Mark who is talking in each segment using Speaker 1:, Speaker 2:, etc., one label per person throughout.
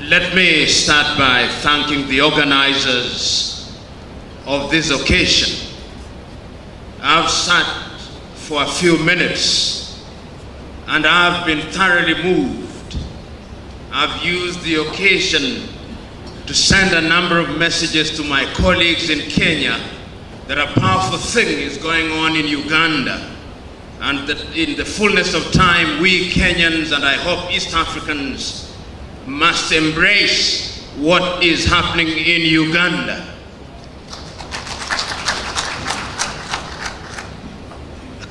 Speaker 1: Let me start by thanking the organizers of this occasion. I've sat for a few minutes and I've been thoroughly moved. I've used the occasion to send a number of messages to my colleagues in Kenya that a powerful thing is going on in Uganda, and that in the fullness of time, we Kenyans and I hope East Africans must embrace what is happening in Uganda.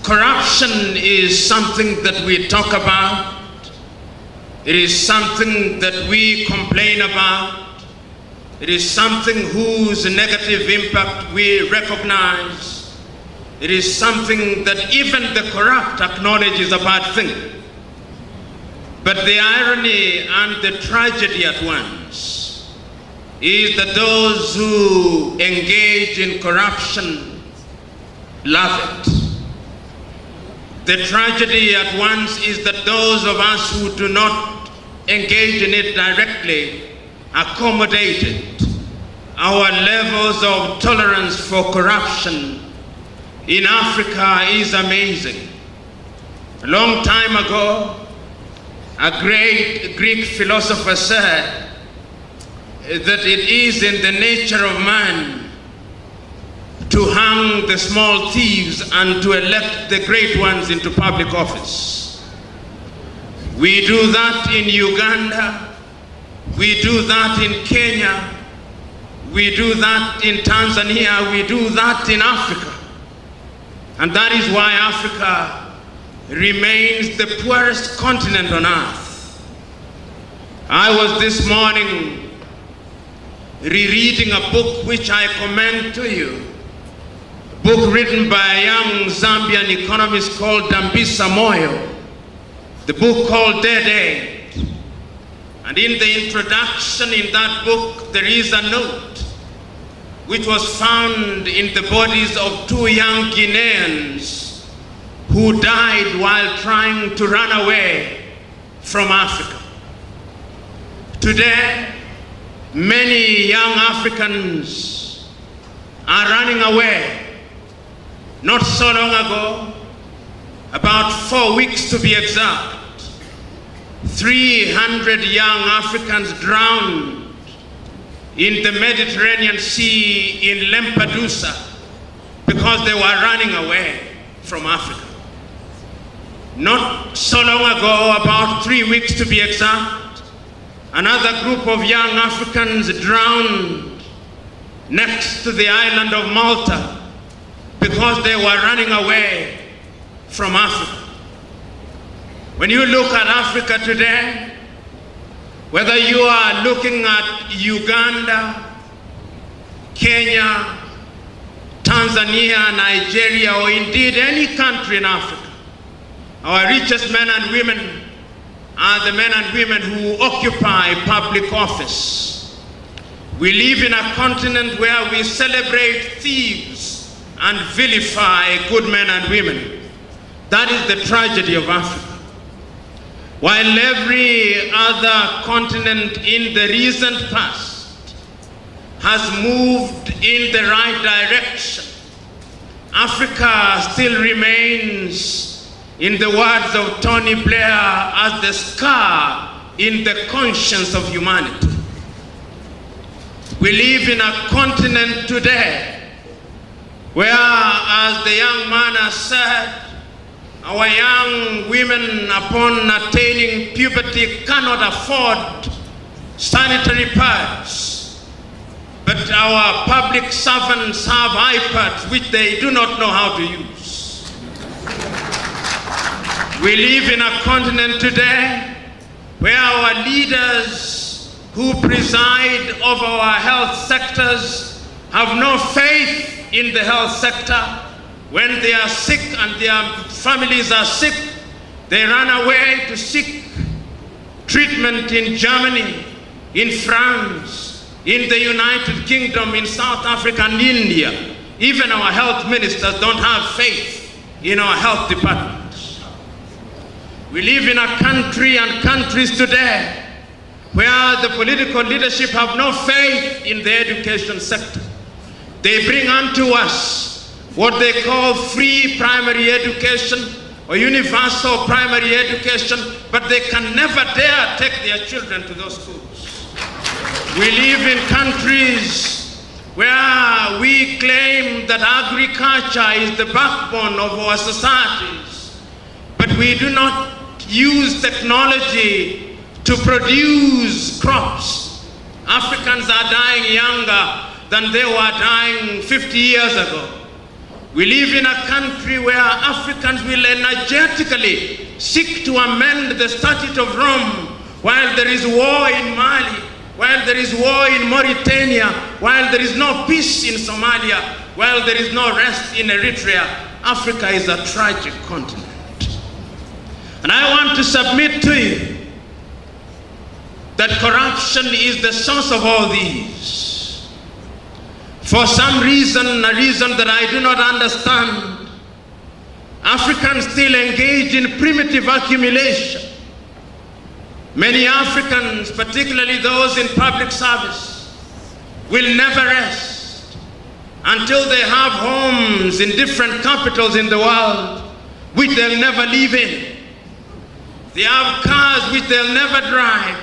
Speaker 1: Corruption is something that we talk about. It is something that we complain about. It is something whose negative impact we recognize. It is something that even the corrupt acknowledge is a bad thing. But the irony and the tragedy at once is that those who engage in corruption love it. The tragedy at once is that those of us who do not engage in it directly accommodate it. Our levels of tolerance for corruption in Africa is amazing. A long time ago, a great Greek philosopher said that it is in the nature of man to hang the small thieves and to elect the great ones into public office. We do that in Uganda, we do that in Kenya, we do that in Tanzania, we do that in Africa. And that is why Africa remains the poorest continent on earth. I was this morning rereading a book which I commend to you, a book written by a young Zambian economist called Dambisa Moyo, the book called Dead Aid. And in the introduction in that book, there is a note which was found in the bodies of two young Guineans who died while trying to run away from Africa. Today, many young Africans are running away. Not so long ago, about 4 weeks to be exact, 300 young Africans drowned in the Mediterranean Sea in Lampedusa because they were running away from Africa. Not so long ago, about 3 weeks to be exact, another group of young Africans drowned next to the island of Malta because they were running away from Africa. When you look at Africa today, whether you are looking at Uganda, Kenya, Tanzania, Nigeria, or indeed any country in Africa, our richest men and women are the men and women who occupy public office. We live in a continent where we celebrate thieves and vilify good men and women. That is the tragedy of Africa. While every other continent in the recent past has moved in the right direction, Africa still remains, in the words of Tony Blair, as the scar in the conscience of humanity. We live in a continent today where, as the young man has said, our young women upon attaining puberty cannot afford sanitary pads, but our public servants have iPads which they do not know how to use. We live in a continent today where our leaders who preside over our health sectors have no faith in the health sector. When they are sick and their families are sick, they run away to seek treatment in Germany, in France, in the United Kingdom, in South Africa and India. Even our health ministers don't have faith in our health departments. We live in a country and countries today where the political leadership have no faith in the education sector. They bring unto us what they call free primary education or universal primary education, but they can never dare take their children to those schools. We live in countries where we claim that agriculture is the backbone of our societies, but we do not use technology to produce crops. Africans are dying younger than they were dying 50 years ago. We live in a country where Africans will energetically seek to amend the Statute of Rome while there is war in Mali, while there is war in Mauritania, while there is no peace in Somalia, while there is no rest in Eritrea. Africa is a tragic continent. And I want to submit to you that corruption is the source of all these. For some reason, a reason that I do not understand, Africans still engage in primitive accumulation. Many Africans, particularly those in public service, will never rest until they have homes in different capitals in the world which they'll never live in. They have cars which they'll never drive.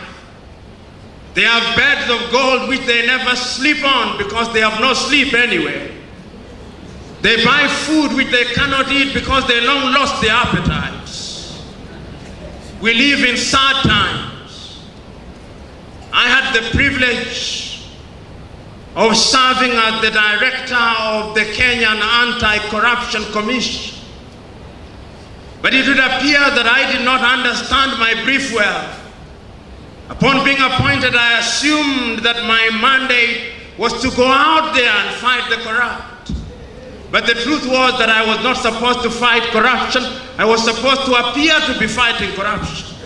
Speaker 1: They have beds of gold which they never sleep on because they have no sleep anyway. They buy food which they cannot eat because they long lost their appetites. We live in sad times. I had the privilege of serving as the director of the Kenyan Anti-Corruption Commission. But it would appear that I did not understand my brief well. Upon being appointed, I assumed that my mandate was to go out there and fight the corrupt. But the truth was that I was not supposed to fight corruption. I was supposed to appear to be fighting corruption.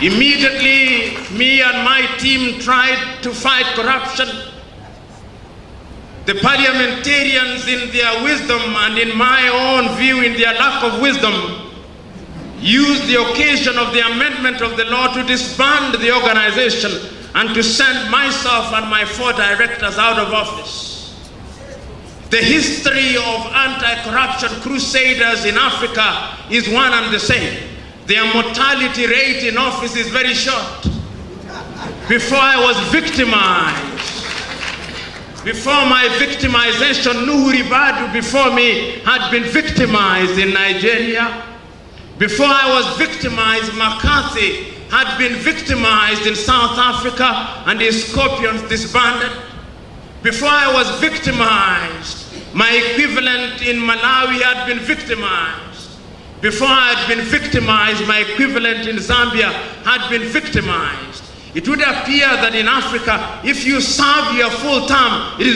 Speaker 1: Immediately, me and my team tried to fight corruption. The parliamentarians, in their wisdom and in my own view, in their lack of wisdom, used the occasion of the amendment of the law to disband the organization and to send myself and my 4 directors out of office. The history of anti-corruption crusaders in Africa is one and the same. Their mortality rate in office is very short. Before I was victimized, before my victimization, Nuhu Ribadu before me had been victimized in Nigeria. Before I was victimized, McCarthy had been victimized in South Africa and his scorpions disbanded. Before I was victimized, my equivalent in Malawi had been victimized. Before I had been victimized, my equivalent in Zambia had been victimized. It would appear that in Africa, if you serve your full term, it is